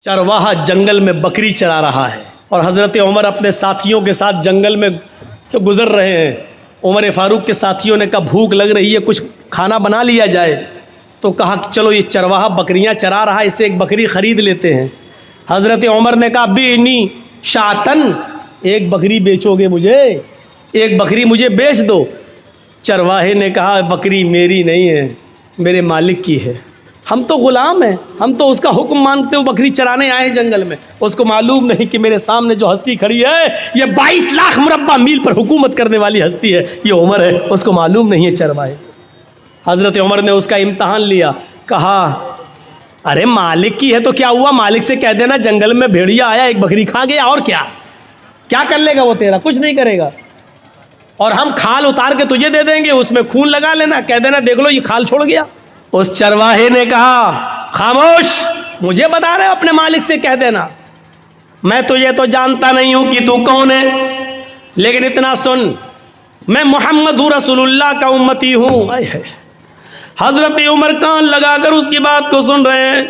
چرواہا جنگل میں بکری چرا رہا ہے اور حضرت عمر اپنے ساتھیوں کے ساتھ جنگل میں سے گزر رہے ہیں۔ عمر فاروق کے ساتھیوں نے کہا بھوک لگ رہی ہے، کچھ کھانا بنا لیا جائے، تو کہا کہ چلو یہ چرواہا بکریاں چرا رہا ہے، اس سے ایک بکری خرید لیتے ہیں۔ حضرت عمر نے کہا بینی شاتن، ایک بکری بیچو گے مجھے، ایک بکری مجھے بیچ دو۔ چرواہے نے کہا بکری میری نہیں ہے، میرے مالک کی ہے، ہم تو غلام ہیں، ہم تو اس کا حکم مانتے ہوئے بکری چرانے آئے ہیں جنگل میں۔ اس کو معلوم نہیں کہ میرے سامنے جو ہستی کھڑی ہے یہ 22 لاکھ مربع میل پر حکومت کرنے والی ہستی ہے، یہ عمر ہے، اس کو معلوم نہیں ہے چرواہے۔ حضرت عمر نے اس کا امتحان لیا، کہا ارے مالک کی ہے تو کیا ہوا، مالک سے کہہ دینا جنگل میں بھیڑیا آیا ایک بکری کھا گیا، اور کیا کر لے گا وہ تیرا، کچھ نہیں کرے گا، اور ہم کھال اتار کے تجھے دے دیں گے، اس میں خون لگا لینا، کہہ دینا دیکھ لو یہ کھال چھوڑ گیا۔ اس چرواہے نے کہا خاموش، مجھے بتا رہے اپنے مالک سے کہہ دینا، میں تجھے تو جانتا نہیں ہوں کہ تو کون ہے، لیکن اتنا سن، میں محمد رسول اللہ کا امتی ہوں۔ حضرت عمر کان لگا کر اس کی بات کو سن رہے ہیں،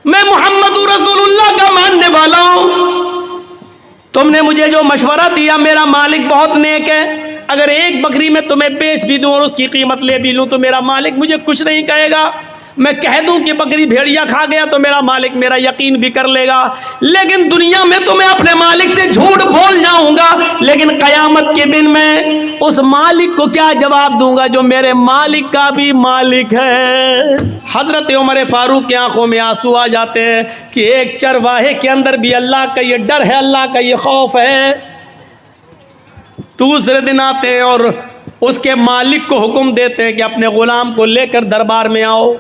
میں محمد رسول اللہ کا ماننے والا ہوں، تم نے مجھے جو مشورہ دیا، میرا مالک بہت نیک ہے، اگر ایک بکری میں تمہیں بیچ بھی دوں اور اس کی قیمت لے بھی لوں تو میرا مالک مجھے کچھ نہیں کہے گا، میں کہہ دوں کہ بکری بھیڑیا کھا گیا تو میرا مالک میرا یقین بھی کر لے گا، لیکن دنیا میں تو میں اپنے مالک سے جھوٹ بول جاؤں گا، لیکن قیامت کے دن میں اس مالک کو کیا جواب دوں گا جو میرے مالک کا بھی مالک ہے۔ حضرت عمر فاروق کی آنکھوں میں آنسو آ جاتے ہیں کہ ایک چرواہے کے اندر بھی اللہ کا یہ ڈر ہے، اللہ کا یہ خوف ہے۔ دوسرے دن آتے ہیں اور اس کے مالک کو حکم دیتے ہیں کہ اپنے غلام کو لے کر دربار میں آؤ۔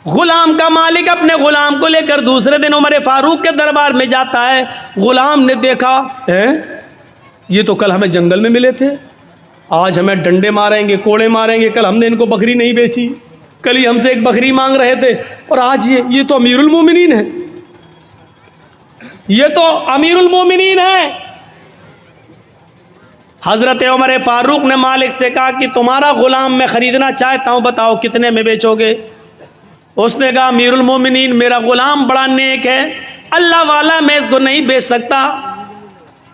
غلام کا مالک اپنے غلام کو لے کر دوسرے دن عمر فاروق کے دربار میں جاتا ہے۔ غلام نے دیکھا یہ تو کل ہمیں جنگل میں ملے تھے، آج ہمیں ڈنڈے ماریں گے، کوڑے ماریں گے، کل ہم نے ان کو بکری نہیں بیچی، کل ہی ہم سے ایک بکری مانگ رہے تھے، اور آج یہ تو امیر المومنین ہے، یہ تو امیر المومنین ہے۔ حضرت عمر فاروق نے مالک سے کہا کہ تمہارا غلام میں خریدنا چاہتا ہوں، بتاؤ کتنے میں بیچو گے؟ اس نے کہا امیر المومنین میرا غلام بڑا نیک ہے، اللہ والا، میں اس کو نہیں بیچ سکتا۔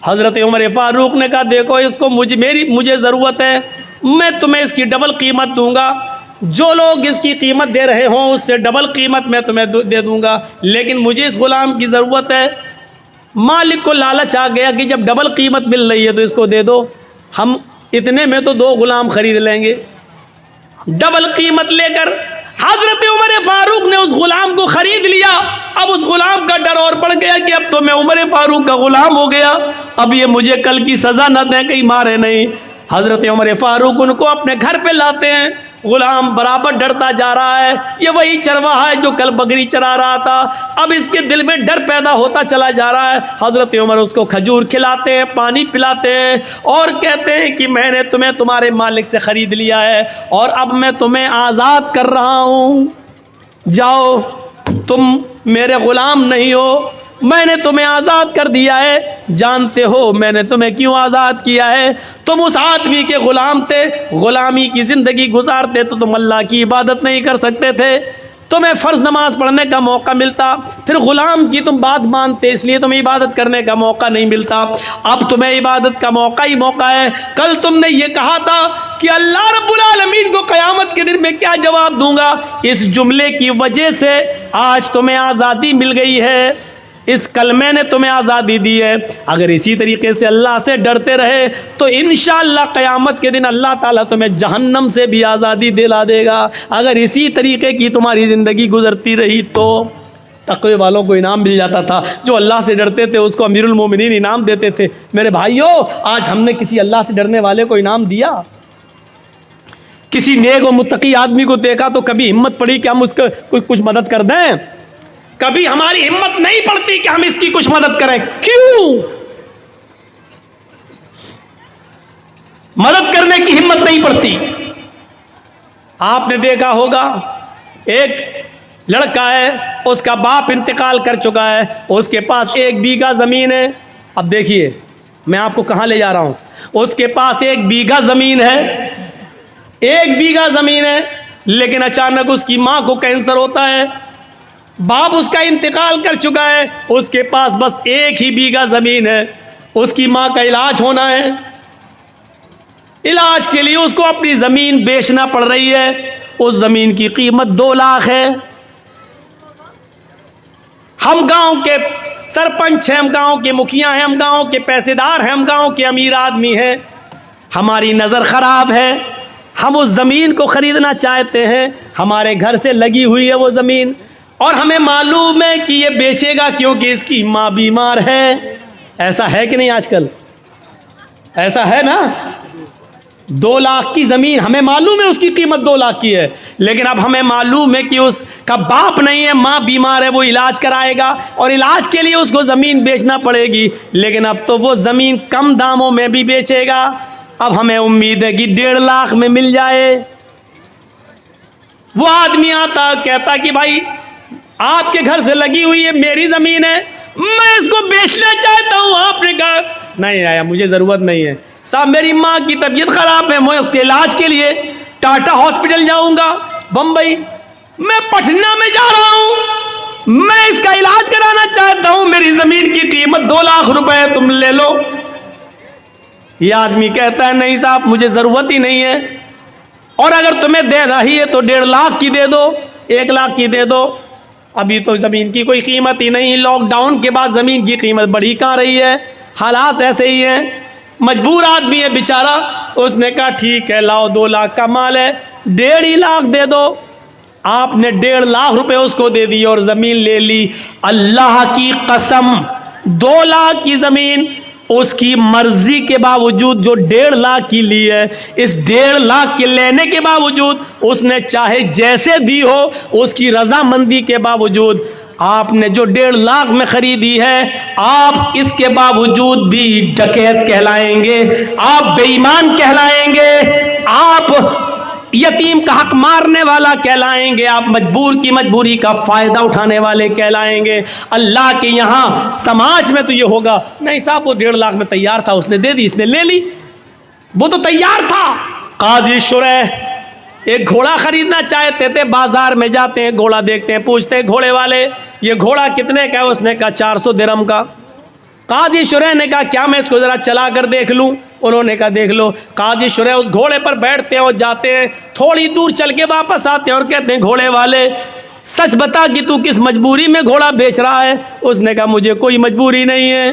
حضرت عمر فاروق نے کہا دیکھو اس کو مجھے ضرورت ہے، میں تمہیں اس کی ڈبل قیمت دوں گا، جو لوگ اس کی قیمت دے رہے ہوں اس سے ڈبل قیمت میں تمہیں دے دوں گا، لیکن مجھے اس غلام کی ضرورت ہے۔ مالک کو لالچ آ گیا کہ جب ڈبل قیمت مل رہی ہے تو اس کو دے دو، ہم اتنے میں تو 2 غلام خرید لیں گے۔ ڈبل قیمت لے کر حضرت عمر فاروق نے اس غلام کو خرید لیا۔ اب اس غلام کا ڈر اور بڑھ گیا کہ اب تو میں عمر فاروق کا غلام ہو گیا، اب یہ مجھے کل کی سزا نہ دیں، کہیں مارے نہیں۔ حضرت عمر فاروق ان کو اپنے گھر پہ لاتے ہیں، غلام برابر ڈرتا جا رہا ہے، یہ وہی چرواہا ہے جو کل بکری چرا رہا تھا، اب اس کے دل میں ڈر پیدا ہوتا چلا جا رہا ہے۔ حضرت عمر اس کو کھجور کھلاتے ہیں، پانی پلاتے ہیں، اور کہتے ہیں کہ میں نے تمہیں تمہارے مالک سے خرید لیا ہے اور اب میں تمہیں آزاد کر رہا ہوں، جاؤ، تم میرے غلام نہیں ہو، میں نے تمہیں آزاد کر دیا ہے۔ جانتے ہو میں نے تمہیں کیوں آزاد کیا ہے؟ تم اس آدمی کے غلام تھے، غلامی کی زندگی گزارتے تو تم اللہ کی عبادت نہیں کر سکتے تھے، تمہیں فرض نماز پڑھنے کا موقع ملتا، پھر غلام کی تم بات مانتے اس لیے تمہیں عبادت کرنے کا موقع نہیں ملتا، اب تمہیں عبادت کا موقع ہی موقع ہے۔ کل تم نے یہ کہا تھا کہ اللہ رب العالمین کو قیامت کے دن میں کیا جواب دوں گا، اس جملے کی وجہ سے آج تمہیں آزادی مل گئی ہے، اس کلمے نے تمہیں آزادی دی ہے۔ اگر اسی طریقے سے اللہ سے ڈرتے رہے تو انشاءاللہ قیامت کے دن اللہ تعالیٰ تمہیں جہنم سے بھی آزادی دلا دے گا، اگر اسی طریقے کی تمہاری زندگی گزرتی رہی تو۔ تقوی والوں کو انعام مل جاتا تھا، جو اللہ سے ڈرتے تھے اس کو امیر المومنین انعام دیتے تھے۔ میرے بھائیوں، آج ہم نے کسی اللہ سے ڈرنے والے کو انعام دیا؟ کسی نیک و متقی آدمی کو دیکھا تو کبھی ہمت پڑی کہ ہم اس کو کچھ مدد کر دیں؟ کبھی ہماری ہمت نہیں پڑتی کہ ہم اس کی کچھ مدد کریں۔ کیوں؟ مدد کرنے کی ہمت نہیں پڑتی۔ آپ نے دیکھا ہوگا ایک لڑکا ہے، اس کا باپ انتقال کر چکا ہے، اس کے پاس 1 بیگھہ زمین ہے۔ اب دیکھیے میں آپ کو کہاں لے جا رہا ہوں، اس کے پاس 1 بیگھہ زمین ہے، 1 بیگھہ زمین ہے، لیکن اچانک اس کی ماں کو کینسر ہوتا ہے، باپ اس کا انتقال کر چکا ہے, اس کے پاس بس 1 ہی بیگھہ زمین ہے, اس کی ماں کا علاج ہونا ہے, علاج کے لیے اس کو اپنی زمین بیچنا پڑ رہی ہے, اس زمین کی قیمت 2 لاکھ ہے. ہم گاؤں کے سرپنچ ہیں, ہم گاؤں کے مکھیا ہیں, ہم گاؤں کے پیسے دار ہیں, ہم گاؤں کے امیر آدمی ہیں, ہماری نظر خراب ہے, ہم اس زمین کو خریدنا چاہتے ہیں, ہمارے گھر سے لگی ہوئی ہے وہ زمین, اور ہمیں معلوم ہے کہ یہ بیچے گا کیونکہ اس کی ماں بیمار ہے. ایسا ہے کہ نہیں آج کل؟ ایسا ہے نا. 2 لاکھ کی زمین ہمیں معلوم ہے اس کی قیمت 2 لاکھ کی ہے, لیکن اب ہمیں معلوم ہے کہ اس کا باپ نہیں ہے, ماں بیمار ہے, وہ علاج کرائے گا اور علاج کے لیے اس کو زمین بیچنا پڑے گی, لیکن اب تو وہ زمین کم داموں میں بھی بیچے گا. اب ہمیں امید ہے کہ 1.5 لاکھ میں مل جائے. وہ آدمی آتا کہتا کہ بھائی آپ کے گھر سے لگی ہوئی ہے, میری زمین ہے, میں اس کو بیچنا چاہتا ہوں. آپ نے کہا نہیں آیا, مجھے ضرورت نہیں ہے صاحب, میری ماں کی طبیعت خراب ہے, میں اس کے علاج کے لیے ٹاٹا ہاسپٹل جاؤں گا, بمبئی, میں پٹنہ میں جا رہا ہوں, میں اس کا علاج کرانا چاہتا ہوں, میری زمین کی قیمت 2 لاکھ روپے ہے, تم لے لو. یہ آدمی کہتا ہے نہیں صاحب مجھے ضرورت ہی نہیں ہے, اور اگر تمہیں دے رہی ہے تو 1.5 لاکھ کی دے دو, 1 لاکھ کی دے دو. ابھی تو زمین کی کوئی قیمت ہی نہیں, لاک ڈاؤن کے بعد زمین کی قیمت بڑھی کہاں رہی ہے, حالات ایسے ہی ہیں, مجبور آدمی ہے بیچارہ. اس نے کہا ٹھیک ہے لاؤ, 2 لاکھ کا مال ہے, 1.5 لاکھ دے دو. آپ نے 1.5 لاکھ روپے اس کو دے دی اور زمین لے لی. اللہ کی قسم 2 لاکھ کی زمین اس کی مرضی کے باوجود جو 1.5 لاکھ کی لی ہے, اس 1.5 لاکھ کے لینے کے باوجود اس نے چاہے جیسے دی ہو, اس کی رضامندی کے باوجود آپ نے جو 1.5 لاکھ میں خریدی ہے, آپ اس کے باوجود بھی ڈکیت کہلائیں گے, آپ بے ایمان کہلائیں گے, آپ یتیم کا حق مارنے والا کہلائیں گے, آپ مجبور کی مجبوری کا فائدہ اٹھانے والے کہلائیں گے. اللہ کے یہاں سماج میں تو یہ ہوگا نہیں صاحب وہ 1.5 لاکھ میں تیار تھا, اس نے دے دی, اس نے لے لی, وہ تو تیار تھا. قاضی شریح ایک گھوڑا خریدنا چاہتے تھے, بازار میں جاتے ہیں, گھوڑا دیکھتے ہیں, پوچھتے ہیں گھوڑے والے یہ گھوڑا کتنے کا ہے, اس نے کہا 400 درہم کا. قاضی شریح نے کہا کیا میں اس کو ذرا چلا کر دیکھ لوں, انہوں نے کہا دیکھ لو. قاضی شریح اس گھوڑے پر بیٹھتے ہیں اور جاتے ہیں, تھوڑی دور چل کے واپس آتے ہیں اور کہتے ہیں گھوڑے والے سچ بتا کہ تو کس مجبوری میں گھوڑا بیچ رہا ہے. اس نے کہا مجھے کوئی مجبوری نہیں ہے.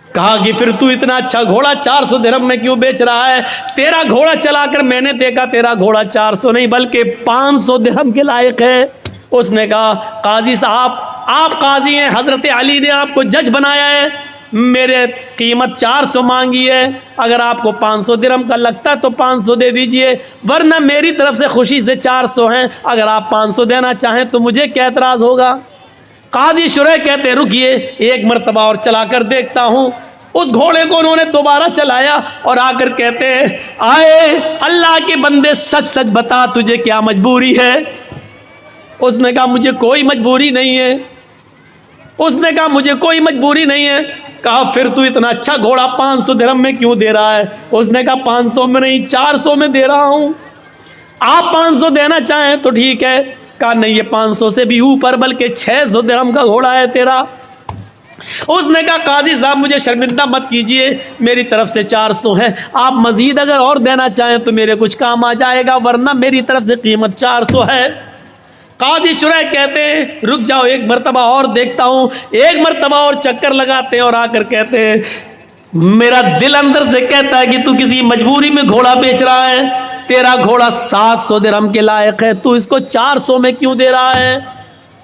کہا کہ پھر تو اتنا اچھا گھوڑا 400 درہم میں کیوں بیچ رہا ہے, تیرا گھوڑا چلا کر میں نے دیکھا تیرا گھوڑا 400 نہیں بلکہ 500 درہم کے لائق ہے. اس نے کہا قاضی صاحب آپ قاضی ہیں, حضرت علی نے آپ کو جج بنایا ہے, میرے قیمت 400 مانگی ہے, اگر آپ کو 500 درہم کا لگتا ہے تو 500 دے دیجئے, ورنہ میری طرف سے خوشی سے 400 ہیں, اگر آپ 500 دینا چاہیں تو مجھے کیا اعتراض ہوگا. قاضی شریح کہتے ہیں رکیے ایک مرتبہ اور چلا کر دیکھتا ہوں. اس گھوڑے کو انہوں نے دوبارہ چلایا اور آ کر کہتے ہیں آئے اللہ کے بندے سچ سچ بتا تجھے کیا مجبوری ہے. اس نے کہا مجھے کوئی مجبوری نہیں ہے. اس نے کہا مجھے کوئی مجبوری نہیں ہے. کہا پھر تو اتنا اچھا گھوڑا 500 درہم میں کیوں دے رہا ہے. اس نے کہا 500 میں نہیں 400 میں دے رہا ہوں, آپ 500 دینا چاہیں تو ٹھیک ہے. کہا نہیں یہ 500 سے بھی اوپر بلکہ 600 درہم کا گھوڑا ہے تیرا. اس نے کہا قاضی صاحب مجھے شرمندہ مت کیجئے, میری طرف سے 400 ہے, آپ مزید اگر اور دینا چاہیں تو میرے کچھ کام آ جائے گا, ورنہ میری طرف سے قیمت 400 ہے. قاضی شریح کہتے ہیں رک جاؤ ایک مرتبہ اور دیکھتا ہوں. ایک مرتبہ اور چکر لگاتے ہیں اور آ کر کہتے ہیں میرا دل اندر سے کہتا ہے کہ تو کسی مجبوری میں گھوڑا بیچ رہا ہے, تیرا گھوڑا 700 درہم کے لائق ہے, تو اس کو 400 میں کیوں دے رہا ہے.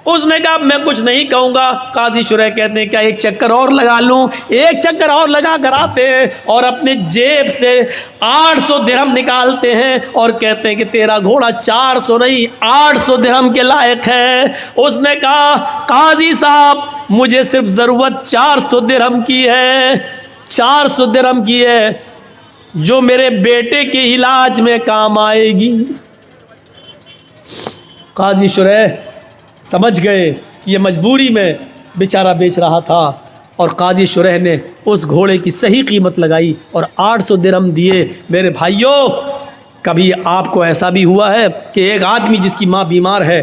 اس نے کہا میں کچھ نہیں کہوں گا. قاضی شریح کہتے ہیں کیا ایک چکر اور لگا لوں. ایک چکر اور لگا کر آتے ہیں اور اپنے جیب سے 800 درہم نکالتے ہیں اور کہتے ہیں کہ تیرا گھوڑا 400 نہیں 800 درہم کے لائق ہے. اس نے کہا قاضی صاحب مجھے صرف ضرورت 400 درہم کی ہے, 400 درہم کی ہے جو میرے بیٹے کے علاج میں کام آئے گی. قاضی شریح سمجھ گئے یہ مجبوری میں بیچارہ بیچ رہا تھا, اور قاضی شریح نے اس گھوڑے کی صحیح قیمت لگائی اور 800 درہم دیے. میرے بھائیوں کبھی آپ کو ایسا بھی ہوا ہے کہ ایک آدمی جس کی ماں بیمار ہے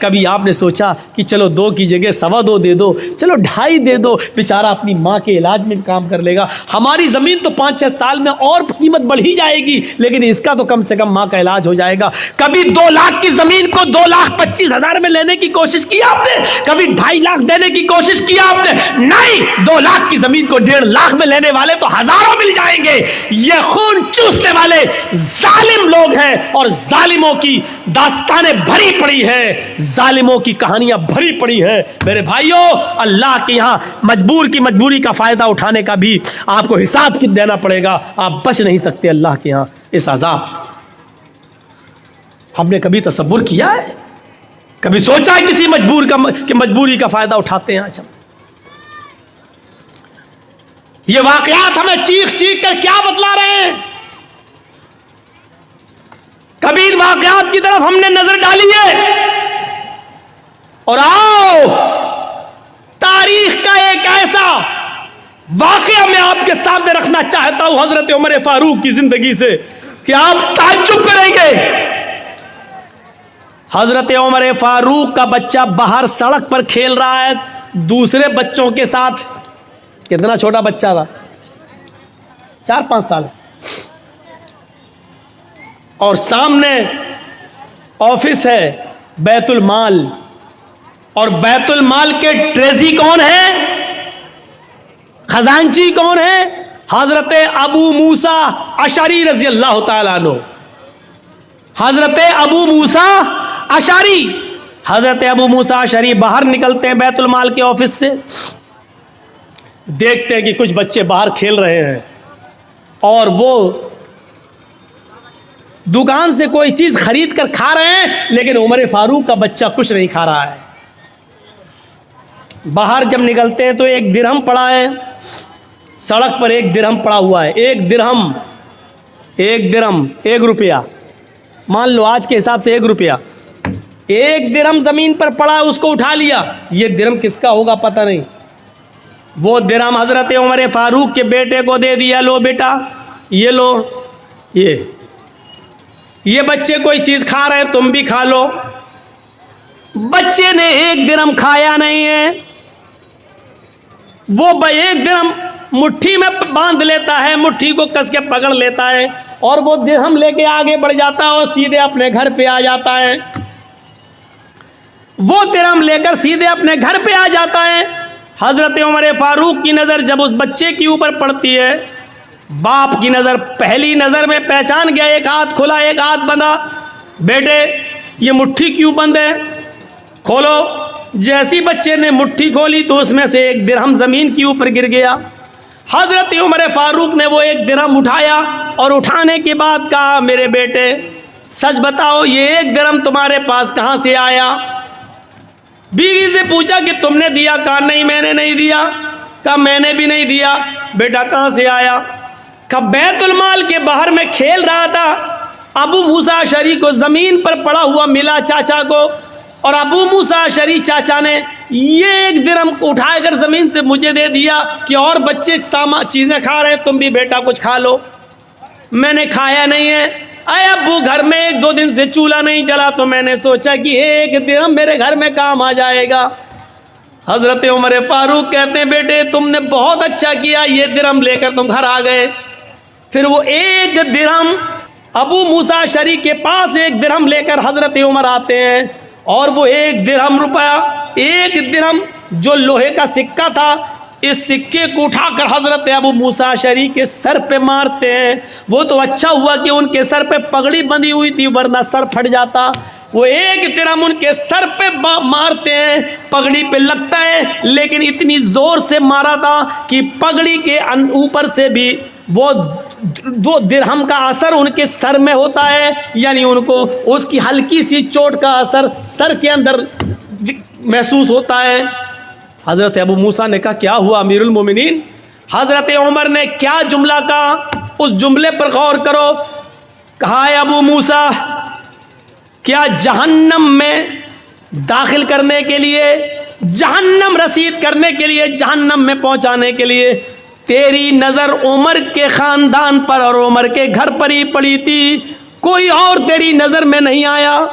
کبھی آپ نے سوچا کہ چلو 2 کی جگہ 2.25 دے دو, چلو 2.5 دے دو, بیچارہ اپنی ماں کے علاج میں کام کر لے گا. ہماری زمین تو 5-6 سال میں اور قیمت بڑھی جائے گی, لیکن اس کا تو کم سے کم ماں کا علاج ہو جائے گا. کبھی 2 لاکھ کی زمین کو 2,25,000 میں لینے کی کوشش کی آپ نے؟ کبھی 2.5 لاکھ دینے کی کوشش کی آپ نے؟ نہیں, 2 لاکھ کی زمین کو 1.5 لاکھ میں لینے والے تو ہزاروں مل جائیں گے. یہ خون چوسنے والے ظالم لوگ ہیں, اور ظالموں کی داستانیں بھری پڑی ہے, ظالموں کی کہانیاں بھری پڑی ہے. میرے بھائیوں, اللہ کے یہاں مجبور کی مجبوری کا فائدہ اٹھانے کا بھی آپ کو حساب دینا پڑے گا. آپ بچ نہیں سکتے اللہ کے یہاں اس عذاب سے. ہم نے کبھی تصور کیا ہے, کبھی سوچا ہے کسی مجبوری کا فائدہ اٹھاتے ہیں؟ آج ہم یہ واقعات ہمیں چیخ چیخ کر کیا بتلا رہے ہیں؟ کبھی ان واقعات کی طرف ہم نے نظر ڈالی ہے؟ اور آؤ, تاریخ کا ایک ایسا واقعہ میں آپ کے سامنے رکھنا چاہتا ہوں حضرت عمر فاروق کی زندگی سے کہ آپ تعجب کریں گے. حضرت عمر فاروق کا بچہ باہر سڑک پر کھیل رہا ہے دوسرے بچوں کے ساتھ. کتنا چھوٹا بچہ تھا, 4-5 سال. اور سامنے آفس ہے بیت المال, اور بیت المال کے ٹریزی کون ہے, خزانچی کون ہے؟ حضرت ابو موسیٰ اشعری رضی اللہ تعالیٰ عنہ. حضرت ابو موسیٰ اشعری, حضرت ابو موسیٰ اشعری باہر نکلتے ہیں بیت المال کے آفس سے, دیکھتے ہیں کہ کچھ بچے باہر کھیل رہے ہیں, اور وہ دکان سے کوئی چیز خرید کر کھا رہے ہیں, لیکن عمر فاروق کا بچہ کچھ نہیں کھا رہا ہے. باہر جب نکلتے ہیں تو 1 درہم پڑا ہے سڑک پر, 1 درہم پڑا ہوا ہے. 1 درہم 1 روپیہ, مان لو آج کے حساب سے 1 روپیہ. 1 درہم زمین پر پڑا, اس کو اٹھا لیا. یہ درہم کس کا ہوگا پتہ نہیں. وہ درہم حضرت عمر فاروق کے بیٹے کو دے دیا, لو بیٹا یہ لو, یہ بچے کوئی چیز کھا رہے, تم بھی کھا لو. بچے نے 1 درہم کھایا نہیں ہے, وہ 1 درہم مٹھی میں باندھ لیتا ہے, مٹھی کو کس کے پکڑ لیتا ہے, اور وہ درہم لے کے آگے بڑھ جاتا ہے اور سیدھے اپنے گھر پہ آ جاتا ہے. وہ درہم لے کر سیدھے اپنے گھر پہ آ جاتا ہے. حضرت عمر فاروق کی نظر جب اس بچے کے اوپر پڑتی ہے, باپ کی نظر پہلی نظر میں پہچان گیا, 1 ہاتھ کھلا 1 ہاتھ بندھا. بیٹے یہ مٹھی کیوں بند ہے, کھولو. جیسی بچے نے مٹھی کھولی تو اس میں سے 1 درہم زمین کے اوپر گر گیا. حضرت عمر فاروق نے وہ 1 درہم اٹھایا, اور اٹھانے کے بعد کہا, میرے بیٹے سچ بتاؤ یہ 1 درہم تمہارے پاس کہاں سے آیا؟ بیوی سے پوچھا کہ تم نے دیا؟ کہا نہیں میں نے نہیں دیا. کہا میں نے بھی نہیں دیا. بیٹا کہاں سے آیا؟ کہا بیت المال کے باہر میں کھیل رہا تھا, ابو موسیٰ اشعری کو زمین پر پڑا ہوا ملا چاچا کو, اور ابو موسیٰ اشعری چاچا نے یہ 1 درہم کو اٹھا کر زمین سے مجھے دے دیا کہ اور بچے چیزیں کھا رہے ہیں, تم بھی بیٹا کچھ کھا لو. میں نے کھایا نہیں ہے. اے ابو گھر میں 1-2 دن سے چولہا نہیں جلا, تو میں نے سوچا کہ 1 درہم میرے گھر میں کام آ جائے گا. حضرت عمر فاروق کہتے ہیں بیٹے تم نے بہت اچھا کیا, یہ درہم لے کر تم گھر آ گئے. پھر وہ 1 درہم ابو موسیٰ اشعری کے پاس 1 درہم لے کر حضرت عمر آتے ہیں, اور وہ 1 درہم روپیہ, 1 درہم جو لوہے کا سکہ تھا, اس سکے کو اٹھا کر حضرت ابو موسیٰ اشعری کے سر پہ مارتے ہیں. وہ تو اچھا ہوا کہ ان کے سر پہ پگڑی بندھی ہوئی تھی, ورنہ سر پھٹ جاتا. وہ 1 درہم ان کے سر پہ مارتے ہیں, پگڑی پہ لگتا ہے, لیکن اتنی زور سے مارا تھا کہ پگڑی کے اوپر سے بھی وہ 2 درہم کا اثر ان کے سر میں ہوتا ہے, یعنی ان کو اس کی ہلکی سی چوٹ کا اثر سر کے اندر محسوس ہوتا ہے. حضرت ابو موسیٰ نے کہا کیا ہوا امیر المومنین؟ حضرت عمر نے کیا جملہ کہا, اس جملے پر غور کرو. کہا ہے ابو موسیٰ کیا جہنم میں داخل کرنے کے لیے, جہنم رسید کرنے کے لیے, جہنم میں پہنچانے کے لیے تیری نظر عمر کے خاندان پر اور عمر کے گھر پر ہی پڑی تھی؟ کوئی اور تیری نظر میں نہیں آیا.